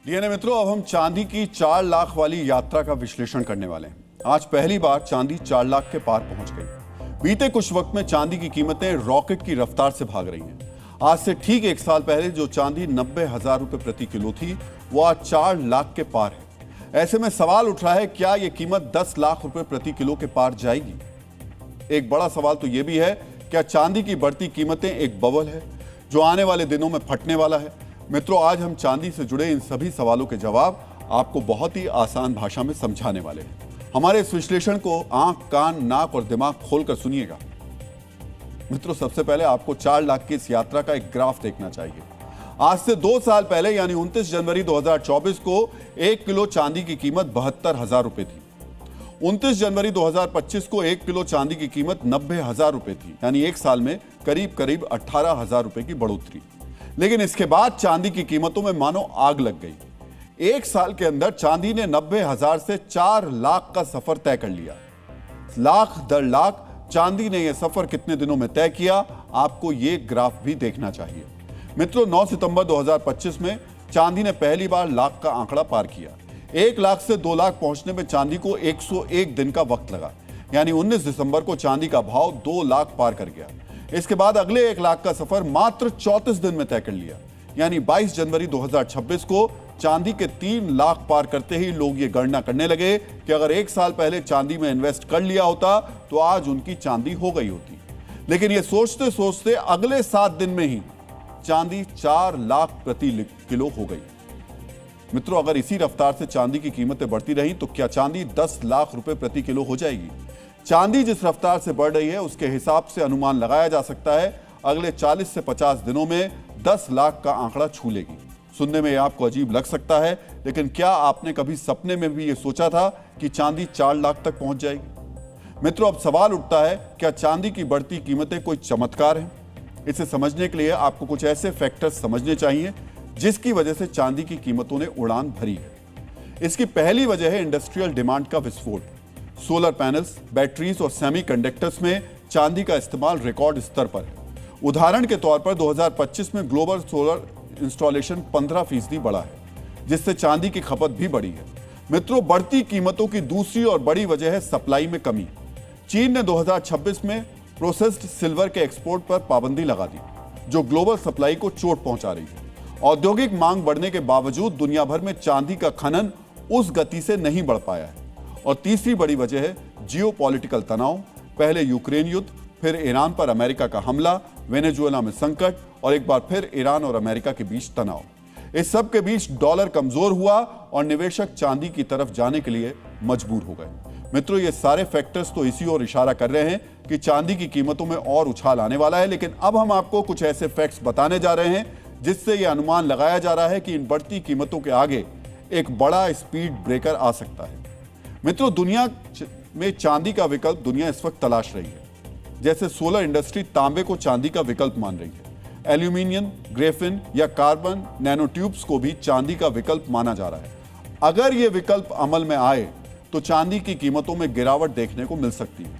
DNA मित्रों, अब हम चांदी की 4 लाख वाली यात्रा का विश्लेषण करने वाले हैं। आज पहली बार चांदी 4 लाख के पार पहुंच गई। बीते कुछ वक्त में चांदी की कीमतें रॉकेट की रफ्तार से भाग रही हैं। आज से ठीक 1 साल पहले जो चांदी 90,000 रुपए प्रति किलो थी, वो आज 4 लाख के पार है। ऐसे में सवाल उठ रहा है, क्या यह कीमत 10 लाख रुपए प्रति किलो के पार जाएगी? एक बड़ा सवाल तो यह भी है, क्या चांदी की बढ़ती कीमतें एक बबल है जो आने वाले दिनों में फटने वाला है? मित्रों, आज हम चांदी से जुड़े इन सभी सवालों के जवाब आपको बहुत ही आसान भाषा में समझाने वाले हैं। हमारे इस विश्लेषण को आंख, कान, नाक और दिमाग खोलकर सुनिएगा। मित्रों, सबसे पहले आपको 4 लाख की इस यात्रा का एक ग्राफ देखना चाहिए। आज से 2 साल पहले यानी 29 जनवरी 2024 को 1 किलो चांदी की कीमत 72,000 रुपए थी। 29 जनवरी 2025 को 1 किलो चांदी की कीमत 90,000 रुपए थी, यानी 1 साल में करीब करीब 18,000 रुपए की बढ़ोतरी। लेकिन इसके बाद चांदी की कीमतों में मानो आग लग गई। 1 साल के अंदर चांदी ने 90,000 से 4 लाख का सफर तय कर लिया। लाख दर लाख चांदी ने यह सफर कितने दिनों में तय किया, आपको यह ग्राफ भी देखना चाहिए। मित्रों, 9 सितंबर 2025 में चांदी ने पहली बार लाख का आंकड़ा पार किया। 1 लाख से 2 लाख पहुंचने में चांदी को 101 दिन का वक्त लगा, यानी 19 दिसंबर को चांदी का भाव 2 लाख पार कर गया। इसके बाद अगले 1 लाख का सफर मात्र 34 दिन में तय कर लिया, यानी 22 जनवरी 2026 को चांदी के 3 लाख पार करते ही लोग ये गणना करने लगे कि अगर 1 साल पहले चांदी में इन्वेस्ट कर लिया होता तो आज उनकी चांदी हो गई होती। लेकिन ये सोचते सोचते अगले 7 दिन में ही चांदी 4 लाख प्रति किलो हो गई। मित्रों, अगर इसी रफ्तार से चांदी की कीमतें बढ़ती रही तो क्या चांदी 10 लाख रुपए प्रति किलो हो जाएगी? चांदी जिस रफ्तार से बढ़ रही है उसके हिसाब से अनुमान लगाया जा सकता है अगले 40 से 50 दिनों में 10 लाख का आंकड़ा छू लेगी। सुनने में आपको अजीब लग सकता है, लेकिन क्या आपने कभी सपने में भी ये सोचा था कि चांदी 4 लाख तक पहुंच जाएगी? मित्रों, अब सवाल उठता है, क्या चांदी की बढ़ती कीमतें कोई चमत्कार है? इसे समझने के लिए आपको कुछ ऐसे फैक्टर्स समझने चाहिए जिसकी वजह से चांदी की कीमतों ने उड़ान भरी है। इसकी पहली वजह है इंडस्ट्रियल डिमांड का विस्फोट। सोलर पैनल्स, बैटरीज और सेमीकंडक्टर्स में चांदी का इस्तेमाल रिकॉर्ड स्तर पर है। उदाहरण के तौर पर 2025 में ग्लोबल सोलर इंस्टॉलेशन 15% बढ़ा है, जिससे चांदी की खपत भी बढ़ी है। मित्रों, बढ़ती कीमतों की दूसरी और बड़ी वजह है सप्लाई में कमी। चीन ने 2026 में प्रोसेस्ड सिल्वर के एक्सपोर्ट पर पाबंदी लगा दी, जो ग्लोबल सप्लाई को चोट पहुंचा रही है। औद्योगिक मांग बढ़ने के बावजूद दुनिया भर में चांदी का खनन उस गति से नहीं बढ़ पाया है। और तीसरी बड़ी वजह है जियोपॉलिटिकल तनाव। पहले यूक्रेन युद्ध, फिर ईरान पर अमेरिका का हमला, वेनेजुएला में संकट और एक बार फिर ईरान और अमेरिका के बीच तनाव। इस सब के बीच डॉलर कमजोर हुआ और निवेशक चांदी की तरफ जाने के लिए मजबूर हो गए। मित्रों, ये सारे फैक्टर्स तो इसी ओर इशारा कर रहे हैं कि चांदी की कीमतों में और उछाल आने वाला है। लेकिन अब हम आपको कुछ ऐसे फैक्ट्स बताने जा रहे हैं जिससे यह अनुमान लगाया जा रहा है कि इन बढ़ती कीमतों के आगे एक बड़ा स्पीड ब्रेकर आ सकता है। मित्रों, दुनिया में चांदी का विकल्प दुनिया इस वक्त तलाश रही है। जैसे सोलर इंडस्ट्री तांबे को चांदी का विकल्प मान रही है। एल्यूमिनियम, ग्रेफिन या कार्बन नैनो ट्यूब्स को भी चांदी का विकल्प माना जा रहा है। अगर यह विकल्प अमल में आए तो चांदी की कीमतों में गिरावट देखने को मिल सकती है।